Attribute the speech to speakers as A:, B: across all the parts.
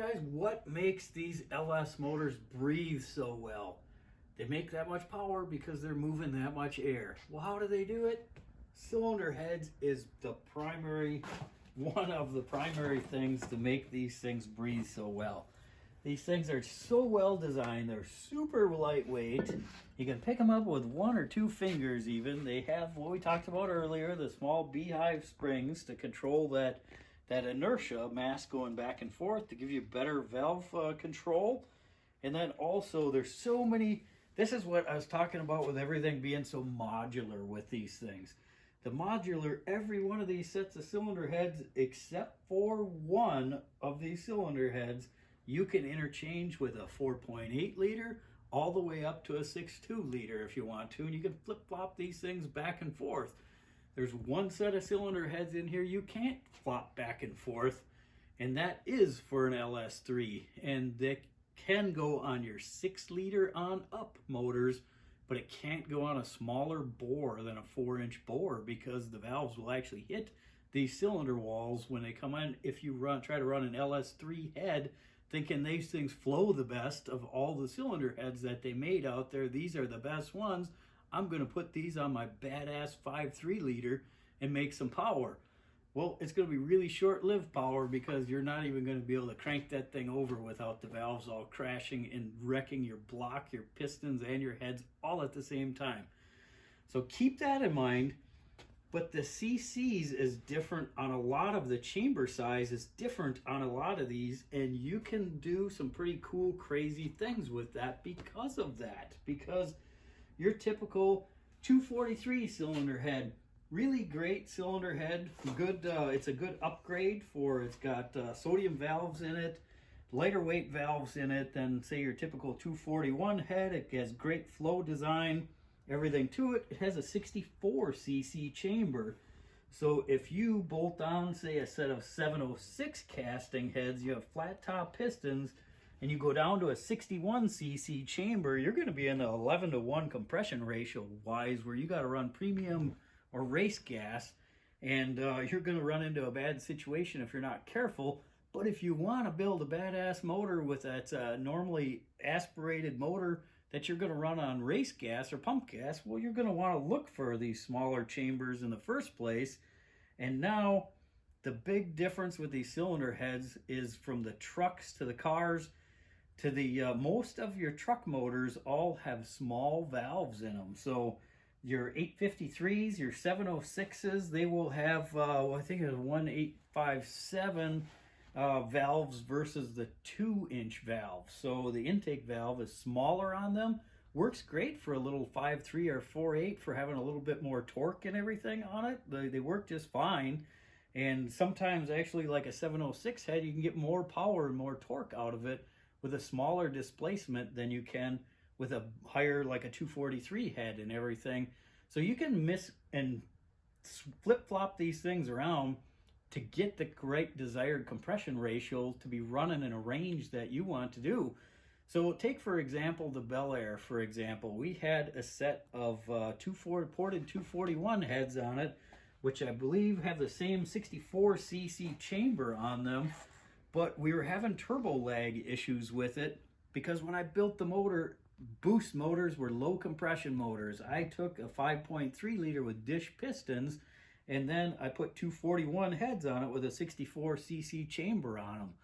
A: guys, what makes these LS motors breathe so well? They make that much power because they're moving that much air. Well, how do they do it? Cylinder heads is one of the primary things to make these things breathe so well. These things are so well designed, they're super lightweight. You can pick them up with 1 or 2 fingers even. They have what we talked about earlier, the small beehive springs to control that inertia mass going back and forth to give you better valve control. And then also there's so many, this is what I was talking about with everything being so modular with these things. The modular, every one of these sets of cylinder heads, except for one of these cylinder heads, you can interchange with a 4.8 liter all the way up to a 6.2 liter if you want to, and you can flip-flop these things back and forth. There's one set of cylinder heads in here you can't flop back and forth, and that is for an LS3, and that can go on your 6 liter on up motors, but it can't go on a smaller bore than a 4-inch bore because the valves will actually hit these cylinder walls when they come in. If you try to run an LS3 head thinking these things flow the best of all the cylinder heads that they made out there, these are the best ones, I'm going to put these on my badass 5.3 liter and make some power. Well, it's going to be really short-lived power because you're not even going to be able to crank that thing over without the valves all crashing and wrecking your block, your pistons, and your heads all at the same time. So keep that in mind. But the CCs is different on a lot of the chamber size is different on a lot of these, and you can do some pretty cool, crazy things with that because of that. Because your typical 243 cylinder head, really great cylinder head, good. It's a good upgrade for. It's got sodium valves in it, lighter weight valves in it than say your typical 241 head. It has great flow design, everything to it. It has a 64 cc chamber. So if you bolt on say a set of 706 casting heads, you have flat top pistons, and you go down to a 61 cc chamber, you're going to be in the 11-to-1 compression ratio wise, where you got to run premium or race gas, and you're going to run into a bad situation if you're not careful. But if you want to build a badass motor with that normally aspirated motor that you're going to run on race gas or pump gas, well, you're going to want to look for these smaller chambers in the first place. And now the big difference with these cylinder heads is from the trucks to the cars to the most of your truck motors all have small valves in them. So your 853s, your 706s, they will have, I think it's 1857 valves versus the 2-inch valve. So the intake valve is smaller on them. Works great for a little 5.3 or 4.8 for having a little bit more torque and everything on it. They work just fine. And sometimes actually like a 706 head, you can get more power and more torque out of it with a smaller displacement than you can with a higher, like a 243 head and everything. So you can miss and flip-flop these things around to get the right desired compression ratio to be running in a range that you want to do. So take, for example, the Bel Air, for example. We had a set of ported 241 heads on it, which I believe have the same 64 cc chamber on them, but we were having turbo lag issues with it because when I built the motor, boost motors were low compression motors. I took a 5.3 liter with dish pistons, and then I put 241 heads on it with a 64 cc chamber on them.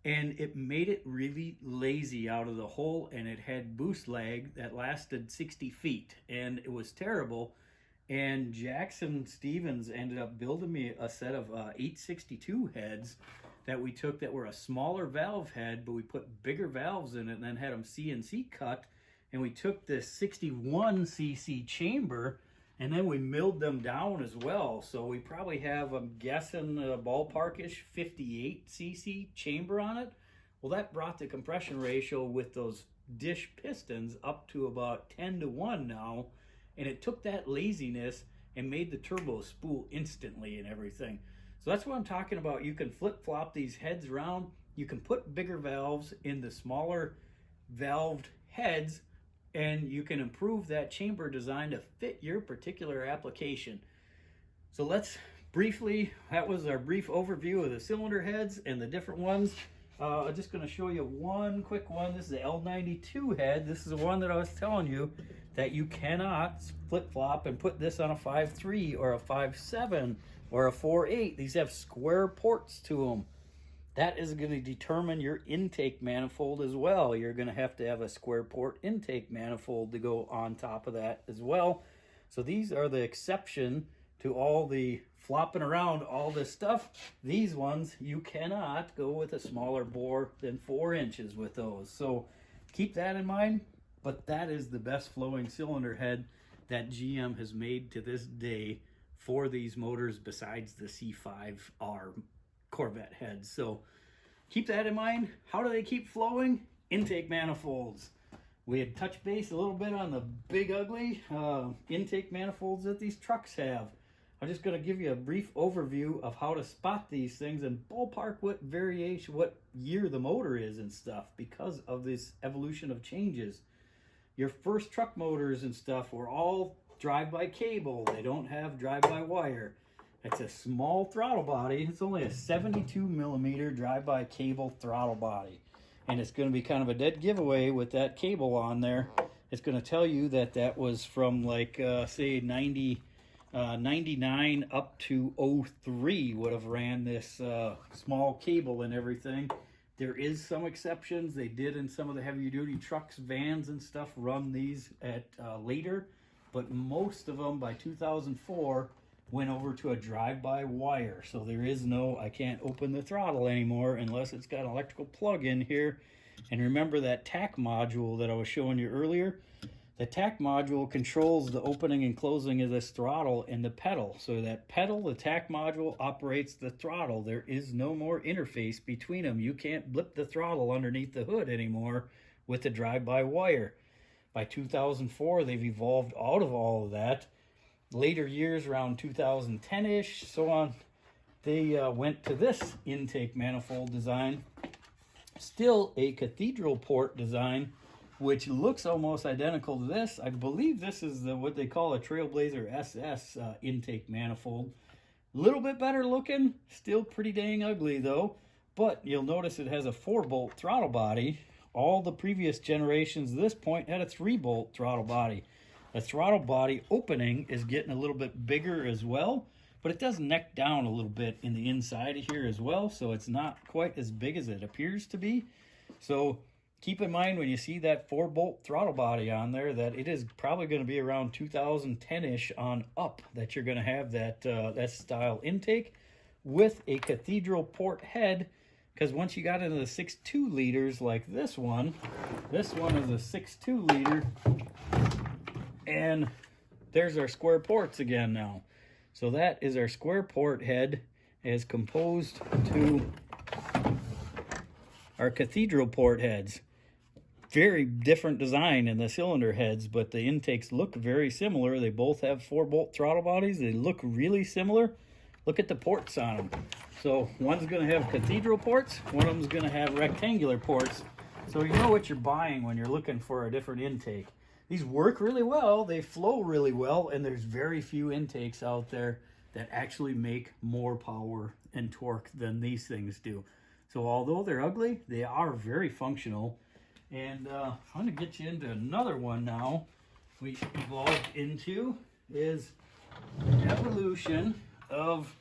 A: And it made it really lazy out of the hole, and it had boost lag that lasted 60 feet, and it was terrible. And Jackson Stevens ended up building me a set of 862 heads that we took that were a smaller valve head, but we put bigger valves in it and then had them CNC cut. And we took this 61 cc chamber and then we milled them down as well. So we probably have, I'm guessing, a ballparkish 58 cc chamber on it. Well, that brought the compression ratio with those dish pistons up to about 10-to-1 now. And it took that laziness and made the turbo spool instantly and everything. So that's what I'm talking about. You can flip-flop these heads around. You can put bigger valves in the smaller valved heads, and you can improve that chamber design to fit your particular application. So let's briefly, that was our brief overview of the cylinder heads and the different ones. I'm just going to show you one quick one. This is the L92 head. This is the one that I was telling you that you cannot flip-flop and put this on a 5.3 or a 5.7 or a 4.8. These have square ports to them. That is going to determine your intake manifold as well. You're going to have a square port intake manifold to go on top of that as well. So these are the exception to all the flopping around all this stuff. These ones, you cannot go with a smaller bore than 4 inches with those. So keep that in mind. But that is the best flowing cylinder head that GM has made to this day for these motors besides the C5R Corvette heads. So keep that in mind. How do they keep flowing? Intake manifolds. We had touched base a little bit on the big ugly intake manifolds that these trucks have. I'm just going to give you a brief overview of how to spot these things and ballpark what variation, what year the motor is and stuff because of this evolution of changes. Your first truck motors and stuff were all drive-by cable. They don't have drive-by wire. It's a small throttle body. It's only a 72 millimeter drive-by cable throttle body. And it's going to be kind of a dead giveaway with that cable on there. It's going to tell you that that was from like, say, 99 up to 03 would have ran this small cable and everything. There is some exceptions. They did in some of the heavy duty trucks, vans and stuff run these at later. But most of them by 2004 went over to a drive-by wire. So there is no, I can't open the throttle anymore unless it's got an electrical plug in here. And remember that TAC module that I was showing you earlier? The TAC module controls the opening and closing of this throttle and the pedal. So that pedal, the TAC module, operates the throttle. There is no more interface between them. You can't blip the throttle underneath the hood anymore with the drive-by wire. By 2004, they've evolved out of all of that. Later years, around 2010-ish, so on, they went to this intake manifold design. Still a cathedral port design, which looks almost identical to this. I believe this is what they call a Trailblazer SS intake manifold. A little bit better looking, still pretty dang ugly though. But you'll notice it has a 4-bolt throttle body. All the previous generations at this point had a 3-bolt throttle body. The throttle body opening is getting a little bit bigger as well, but it does neck down a little bit in the inside of here as well, so it's not quite as big as it appears to be. So keep in mind when you see that 4-bolt throttle body on there that it is probably going to be around 2010-ish on up that you're going to have that, that style intake with a cathedral port head, because once you got into the 6.2 liters like this one is a 6.2 liter. And there's our square ports again now. So that is our square port head as composed to our cathedral port heads. Very different design in the cylinder heads, but the intakes look very similar. They both have 4-bolt throttle bodies. They look really similar. Look at the ports on them. So one's going to have cathedral ports, one of them's going to have rectangular ports. So you know what you're buying when you're looking for a different intake. These work really well, they flow really well, and there's very few intakes out there that actually make more power and torque than these things do. So although they're ugly, they are very functional. And I'm going to get you into another one now. We evolved into is the evolution of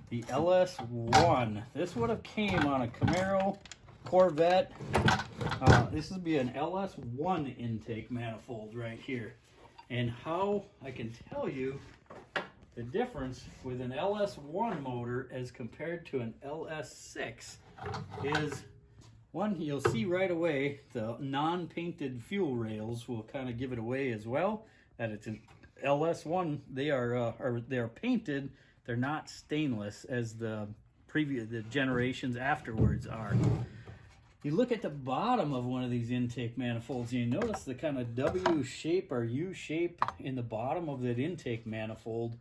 A: the LS1. This would have came on a Camaro, Corvette. This would be an LS1 intake manifold right here. And how I can tell you the difference with an LS1 motor as compared to an LS6 is, one, you'll see right away the non-painted fuel rails will kind of give it away as well, that it's an LS1. They're painted, they're not stainless as the generations afterwards are. You look at the bottom of one of these intake manifolds and you notice the kind of W shape or U shape in the bottom of that intake manifold.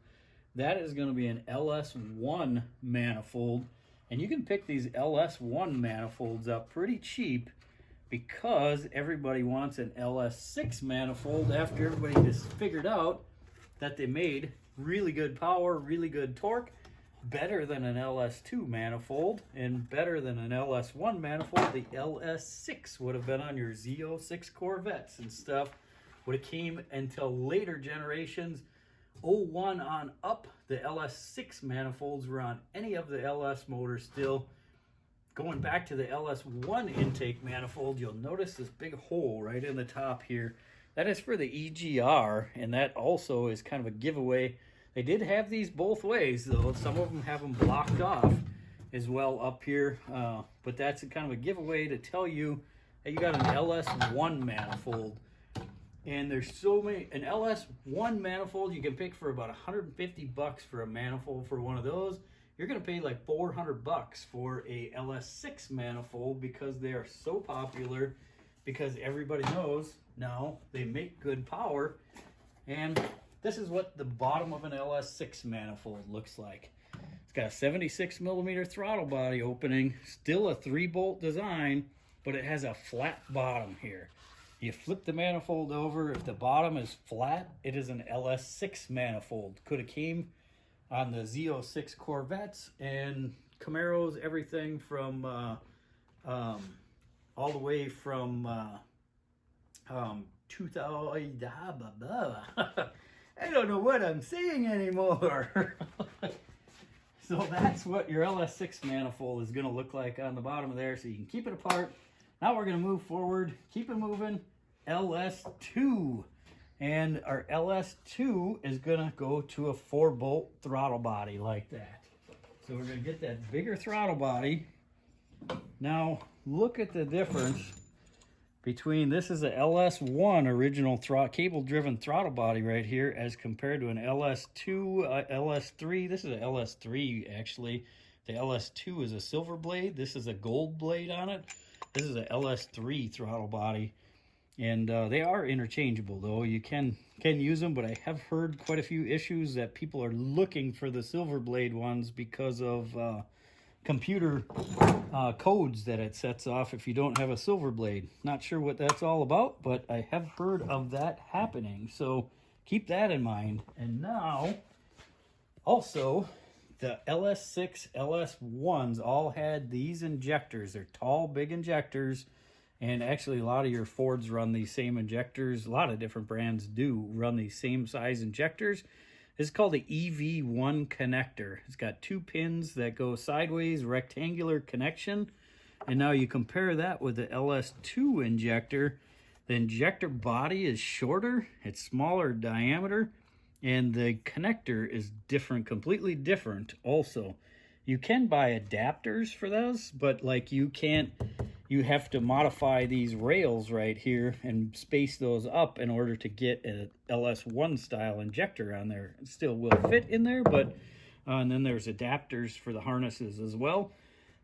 A: That is going to be an LS1 manifold, and you can pick these LS1 manifolds up pretty cheap because everybody wants an LS6 manifold after everybody just figured out that they made really good power, really good torque, better than an LS2 manifold and better than an LS1 manifold, the LS6 would have been on your Z06 Corvettes and stuff. Would have came until later generations. 01 on up, the LS6 manifolds were on any of the LS motors still. Going back to the LS1 intake manifold, you'll notice this big hole right in the top here. That is for the EGR, and that also is kind of a giveaway. They did have these both ways, though. Some of them have them blocked off as well up here, but that's a kind of a giveaway to tell you that you got an LS1 manifold. And there's so many. An LS1 manifold you can pick for about 150 bucks for a manifold for one of those. You're going to pay like 400 bucks for a LS6 manifold because they are so popular, because everybody knows now they make good power. And this is what the bottom of an LS6 manifold looks like. It's got a 76 millimeter throttle body opening, still a 3-bolt design, but it has a flat bottom here. You flip the manifold over, if the bottom is flat, it is an LS6 manifold. Could have came on the Z06 Corvettes and Camaros, everything from all the way from 2000. I don't know what I'm saying anymore. So that's what your LS6 manifold is going to look like on the bottom of there, so you can keep it apart. Now we're going to move forward, keep it moving. LS2. And our LS2 is going to go to a 4-bolt throttle body like that. So we're going to get that bigger throttle body. Now, look at the difference between, this is a LS1 original cable-driven throttle body right here as compared to an LS2, LS3. This is a LS3, actually. The LS2 is a silver blade. This is a gold blade on it. This is a LS3 throttle body. And they are interchangeable, though. You can use them, but I have heard quite a few issues that people are looking for the silver blade ones because of computer codes that it sets off if you don't have a silver blade. Not sure what that's all about, but I have heard of that happening. So keep that in mind. And now, also, the LS6, LS1s all had these injectors. They're tall, big injectors. And actually, a lot of your Fords run these same injectors. A lot of different brands do run these same size injectors. This is called the EV1 connector. It's got 2 pins that go sideways, rectangular connection. And now you compare that with the LS2 injector. The injector body is shorter, it's smaller diameter, and the connector is different, completely different also. You can buy adapters for those, but like you have to modify these rails right here and space those up in order to get an LS1 style injector on there. It still will fit in there, but and then there's adapters for the harnesses as well.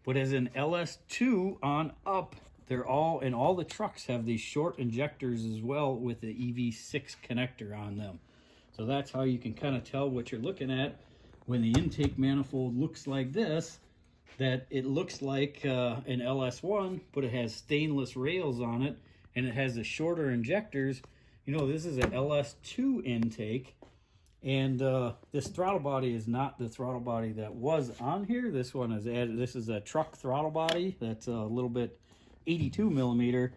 A: But as an LS2 on up, they're all, and all the trucks have these short injectors as well with the EV6 connector on them. So that's how you can kind of tell what you're looking at when the intake manifold looks like this, that it looks like an LS1, but it has stainless rails on it, and it has the shorter injectors. You know, this is an LS2 intake, and this throttle body is not the throttle body that was on here. This one is added. This is a truck throttle body that's a little bit 82 millimeter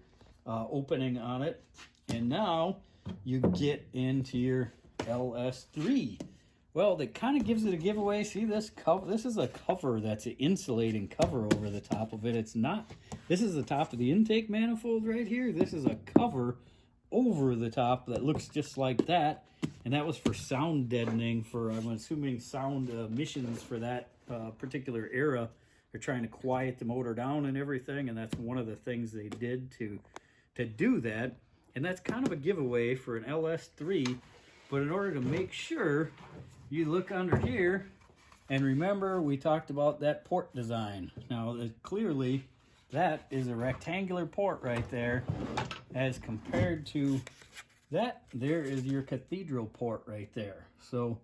A: opening on it. And now you get into your LS3. Well, that kind of gives it a giveaway. See this cover? This is a cover that's an insulating cover over the top of it. It's not, this is the top of the intake manifold right here. This is a cover over the top that looks just like that. And that was for sound deadening, for, I'm assuming, sound emissions for that particular era. They're trying to quiet the motor down and everything, and that's one of the things they did to do that. And that's kind of a giveaway for an LS3. But in order to make sure, you look under here, and remember we talked about that port design. Now, clearly, that is a rectangular port right there, as compared to that, there is your cathedral port right there. So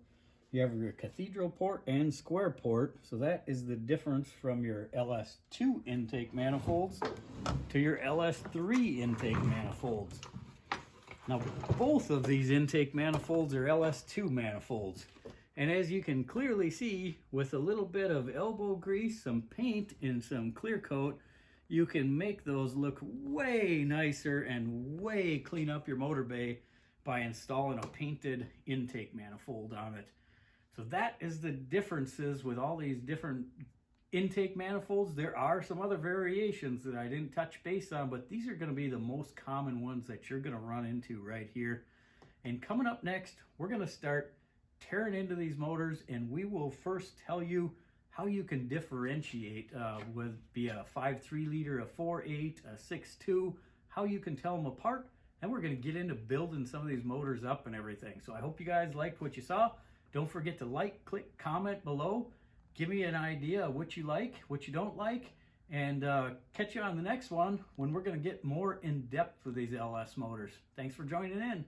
A: you have your cathedral port and square port. So that is the difference from your LS2 intake manifolds to your LS3 intake manifolds. Now, both of these intake manifolds are LS2 manifolds. And as you can clearly see, with a little bit of elbow grease, some paint, and some clear coat, you can make those look way nicer and way clean up your motor bay by installing a painted intake manifold on it. So that is the differences with all these different intake manifolds. There are some other variations that I didn't touch base on, but these are going to be the most common ones that you're going to run into right here. And coming up next, we're going to start tearing into these motors, and we will first tell you how you can differentiate with be a 5.3 liter, a 4.8, a 6.2, how you can tell them apart. And we're going to get into building some of these motors up and everything. So I hope you guys liked what you saw. Don't forget to like, click, comment below. Give me an idea of what you like, what you don't like, and catch you on the next one when we're going to get more in depth with these LS motors. Thanks for joining in.